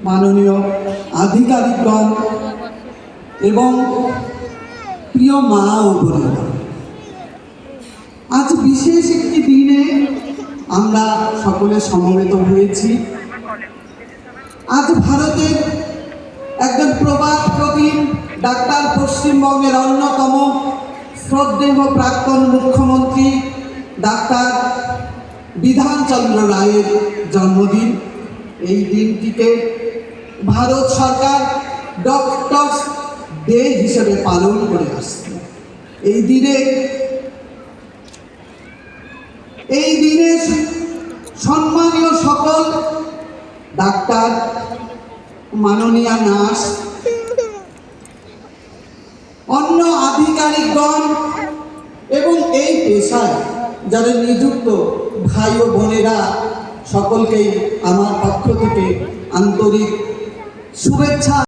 মাননীয় আধিকারিকগণ এবং প্রিয় মা ও বোনেরা, আজ বিশেষ একটি দিনে আমরা সকলে সমবেত হয়েছি। আজ ভারতের একজন প্রবাদ প্রবীণ ডাক্তার, পশ্চিমবঙ্গের অন্যতম শ্রদ্ধেয় প্রাক্তন মুখ্যমন্ত্রী ডাক্তার বিধানচন্দ্র রায়ের জন্মদিন। এই দিনটিকে ভারত সরকার ডক্টরস ডে হিসেবে পালন করে আসছে। এই দিনে সম্মানীয় সকল ডাক্তার, মাননীয় নার্স, অন্য আধিকারিকগণ এবং এই পেশায় যারা নিযুক্ত ভাই ও বোনেরা, সকলকেই আমার পক্ষ থেকে আন্তরিক শুভেচ্ছা।